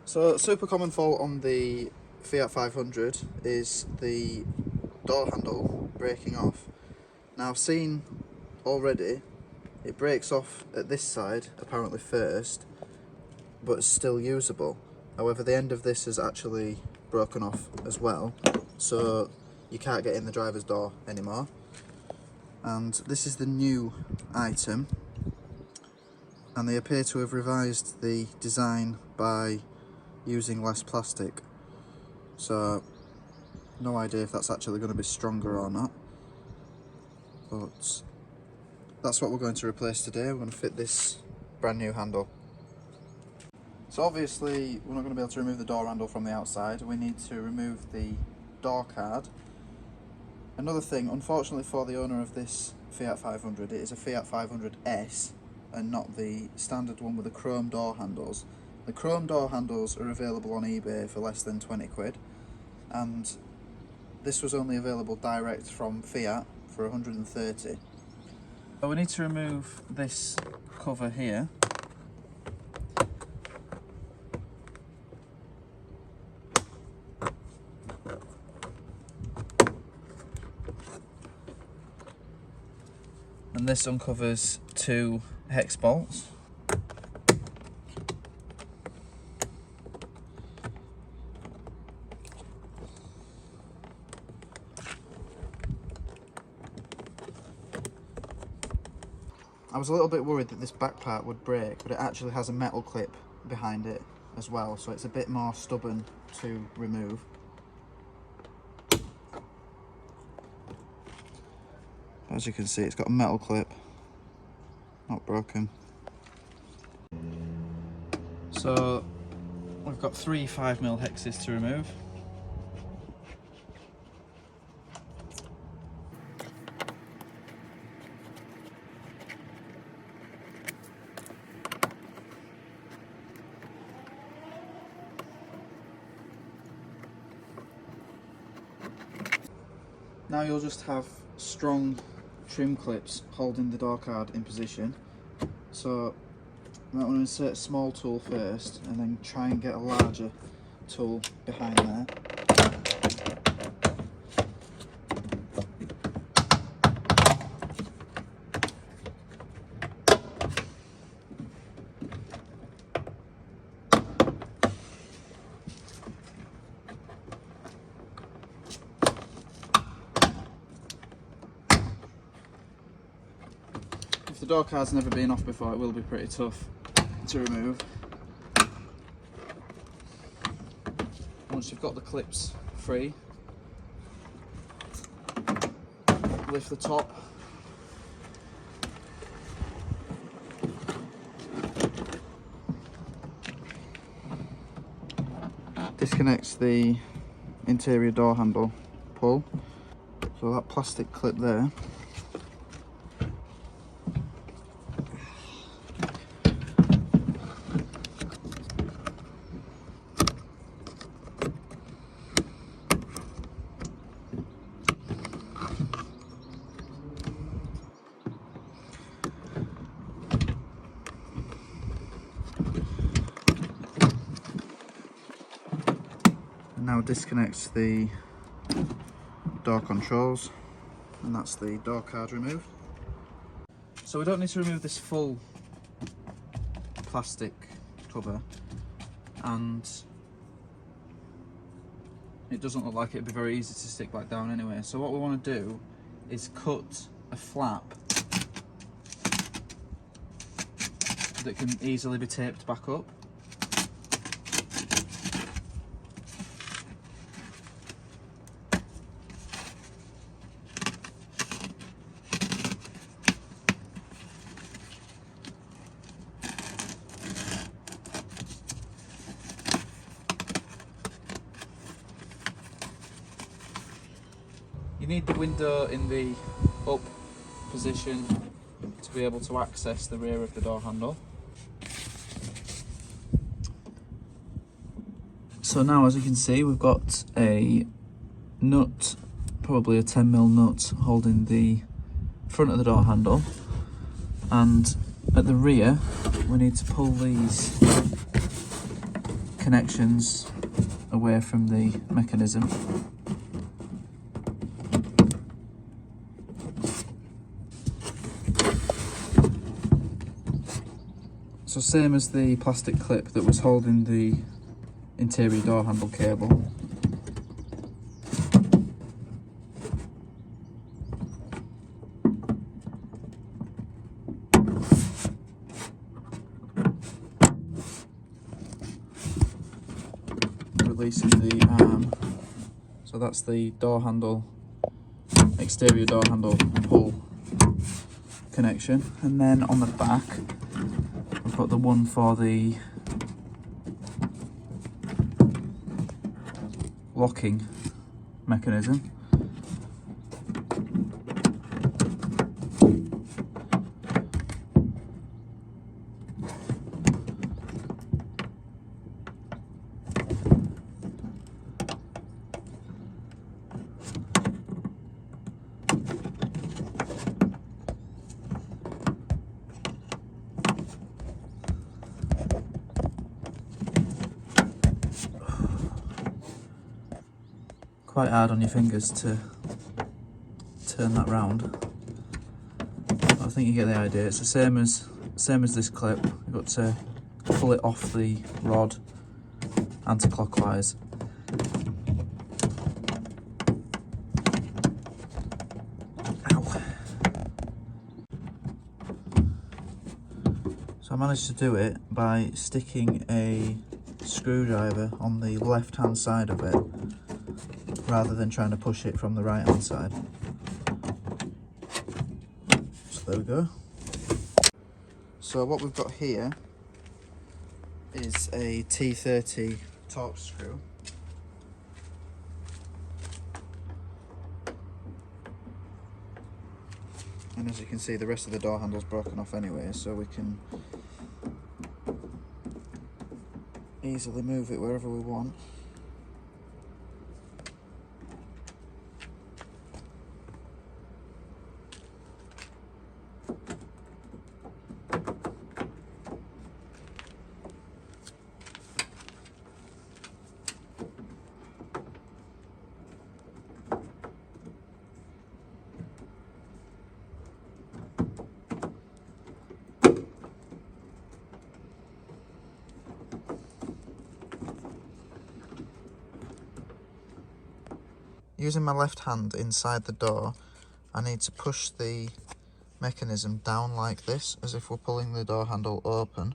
So, super common fault on the Fiat 500 is the door handle breaking off. Now, I've seen already it breaks off at this side apparently first, but it's still usable. However, the end of this is actually broken off as well, so you can't get in the driver's door anymore. And this is the new item, and they appear to have revised the design by using less plastic, so no idea if that's actually going to be stronger or not, but that's what we're going to replace today. We're going to fit this brand new handle. So obviously we're not going to be able to remove the door handle from the outside. We need to remove the door card. Another thing, unfortunately for the owner of this Fiat 500, it is a Fiat 500S and not the standard one with the chrome door handles. The chrome door handles are available on eBay for less than 20 quid, and this was only available direct from Fiat for 130. So we need to remove this cover here. And this uncovers two hex bolts. I was a little bit worried that this back part would break, but it actually has a metal clip behind it as well, so it's a bit more stubborn to remove. As you can see, it's got a metal clip, not broken. So we've got three 5mm hexes to remove. Now you'll just have strong trim clips holding the door card in position. So you might want to insert a small tool first and then try and get a larger tool behind there. If the door card's never been off before, it will be pretty tough to remove. Once you've got the clips free, lift the top, disconnects the interior door handle pull, so that plastic clip there. Now disconnects the door controls, and that's the door card removed. So we don't need to remove this full plastic cover, and it doesn't look like it'd be very easy to stick back down anyway. So what we want to do is cut a flap that can easily be taped back up. You need the window in the up position to be able to access the rear of the door handle. So now, as you can see, we've got a nut, probably a 10mm nut, holding the front of the door handle, and at the rear we need to pull these connections away from the mechanism. So same as the plastic clip that was holding the interior door handle cable. Releasing the arm. So that's the door handle, exterior door handle pull connection. And then on the back, I've got the one for the locking mechanism. Quite hard on your fingers to turn that round. I think you get the idea. It's the same as this clip. You've got to pull it off the rod anti-clockwise. Ow. So I managed to do it by sticking a screwdriver on the left hand side of it, rather than trying to push it from the right hand side. So there we go. So what we've got here is a T30 Torx screw. And as you can see, the rest of the door handle's broken off anyway, so we can easily move it wherever we want. Using my left hand inside the door, I need to push the mechanism down like this, as if we're pulling the door handle open.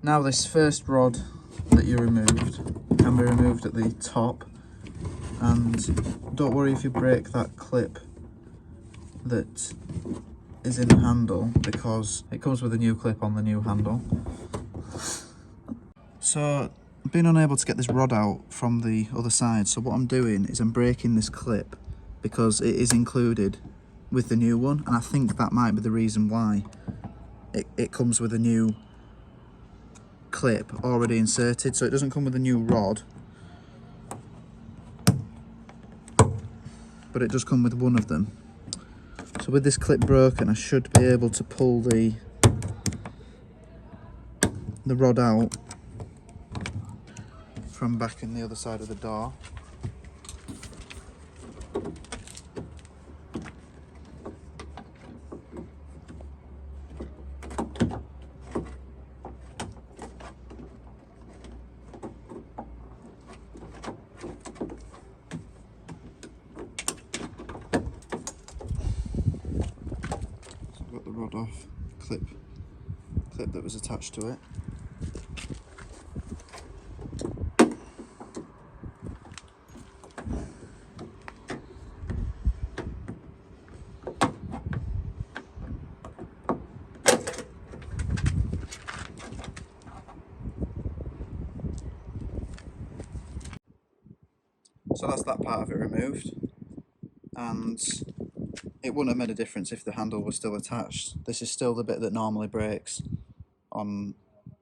Now this first rod that you removed can be removed at the top, and don't worry if you break that clip that is in the handle, because it comes with a new clip on the new handle. So I've been unable to get this rod out from the other side, so what I'm doing is I'm breaking this clip because it is included with the new one, and I think that might be the reason why it comes with a new clip already inserted, so it doesn't come with a new rod, but it does come with one of them. So with this clip broken, I should be able to pull the rod out from back in the other side of the door. The rod off, clip that was attached to it. So that's that part of it removed, and it wouldn't have made a difference if the handle was still attached. This is still the bit that normally brakes on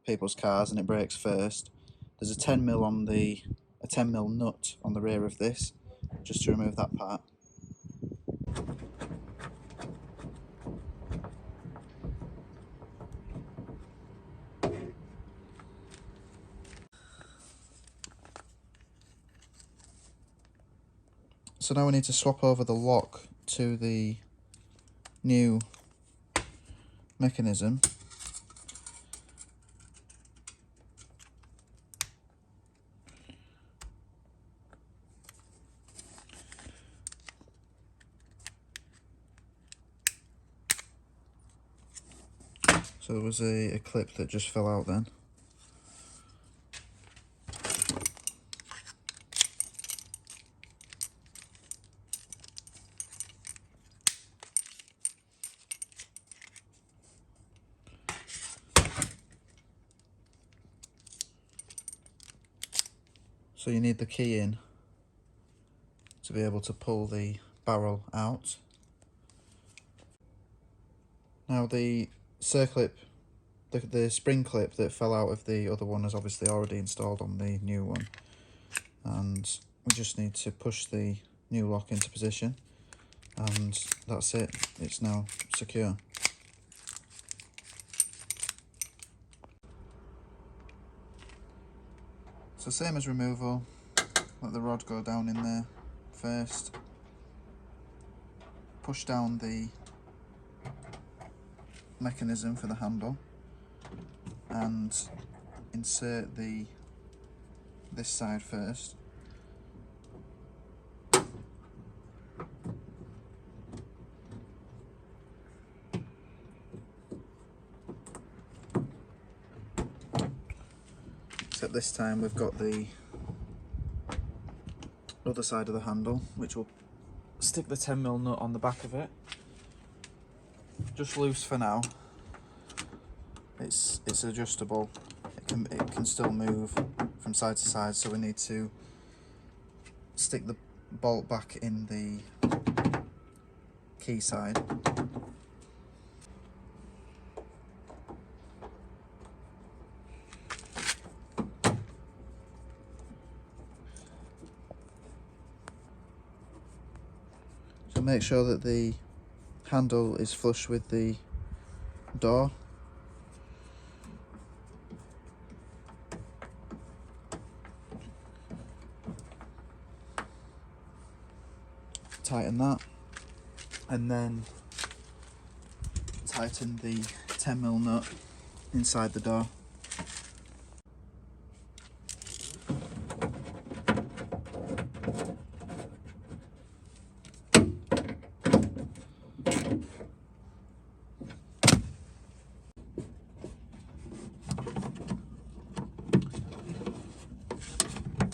people's cars, and it brakes first. There's a 10mm on a 10mm nut on the rear of this, just to remove that part. So now we need to swap over the lock to the new mechanism. So there was a clip that just fell out then. So you need the key in to be able to pull the barrel out. Now the circlip, the spring clip that fell out of the other one is obviously already installed on the new one, and we just need to push the new lock into position, and that's it, it's now secure. So same as removal, let the rod go down in there first, push down the mechanism for the handle and insert this side first. Except this time we've got the other side of the handle, which will stick the 10mm nut on the back of it. Just loose for now. It's adjustable. It can still move from side to side, so we need to stick the bolt back in the key side. So make sure that the handle is flush with the door. Tighten that, and then tighten the 10mm nut inside the door.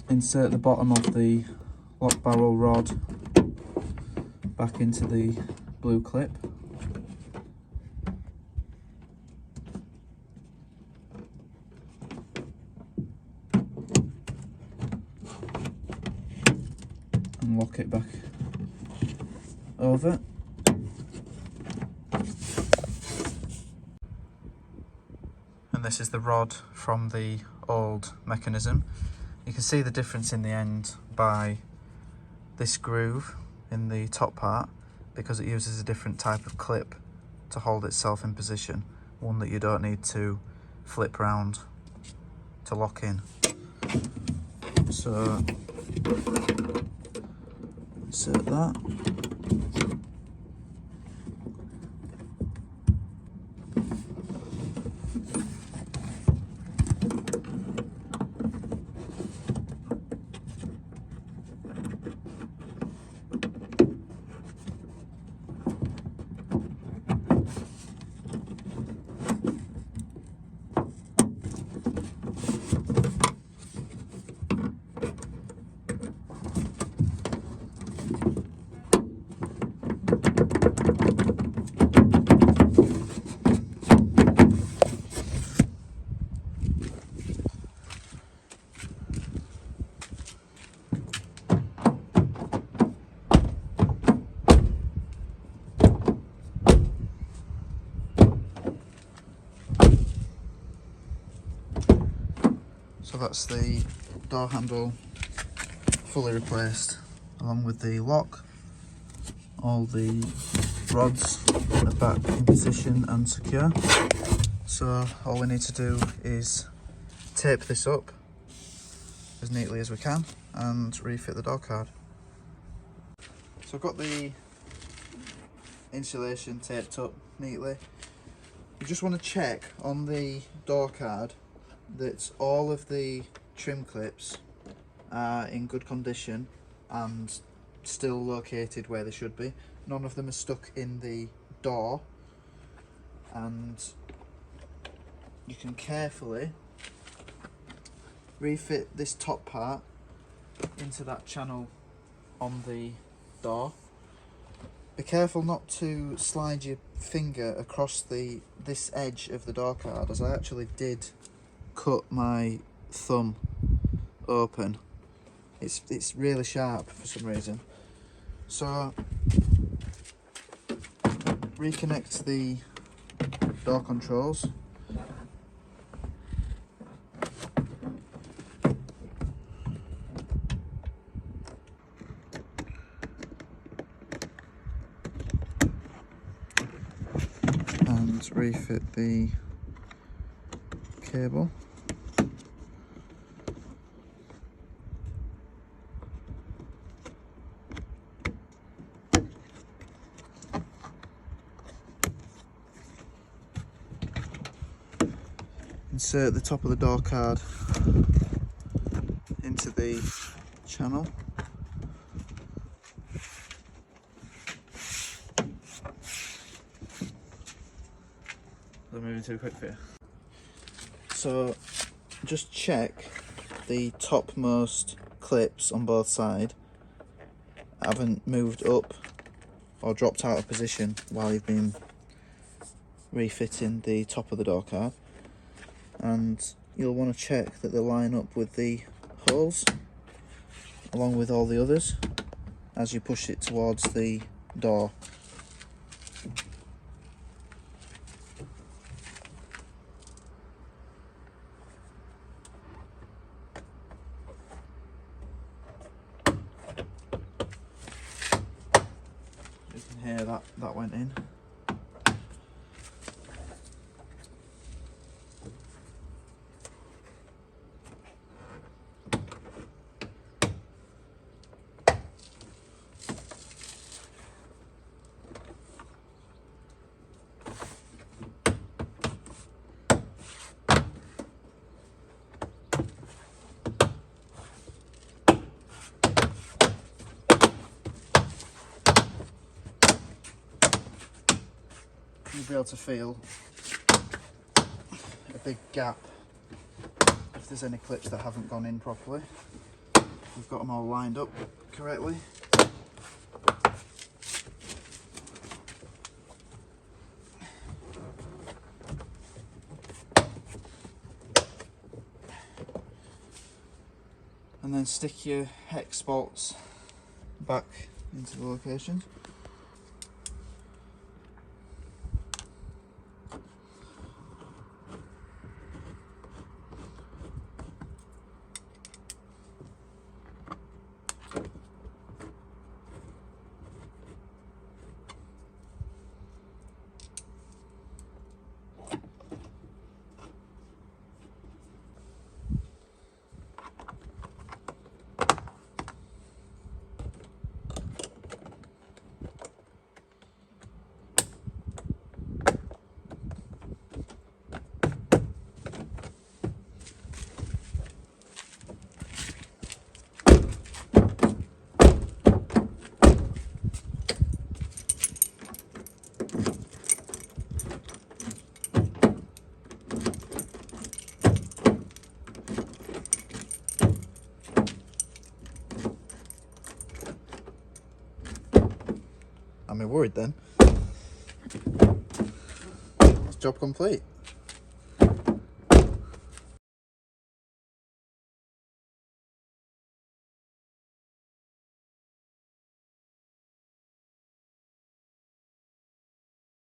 Insert the bottom of the lock barrel rod back into the blue clip. And lock it back over. And this is the rod from the old mechanism. You can see the difference in the end by this groove in the top part, because it uses a different type of clip to hold itself in position, one that you don't need to flip round to lock in. So insert that. that's the door handle fully replaced, along with the lock. All the rods are back in position and secure. So all we need to do is tape this up as neatly as we can and refit the door card. So I've got the insulation taped up neatly. You just want to check on the door card that all of the trim clips are in good condition and still located where they should be. None of them are stuck in the door, and you can carefully refit this top part into that channel on the door. Be careful not to slide your finger across this edge of the door card, as I actually did cut my thumb open. It's really sharp for some reason. So reconnect the door controls. And refit the cable. Insert the top of the door card into the channel. I'm moving too quick for you. So just check the topmost clips on both sides haven't moved up or dropped out of position while you've been refitting the top of the door card, and you'll want to check that they line up with the holes along with all the others as you push it towards the door. You can hear that went in. You'll be able to feel a big gap if there's any clips that haven't gone in properly. We've got them all lined up correctly. And then stick your hex bolts back into the locations. I'm worried then. It's job complete.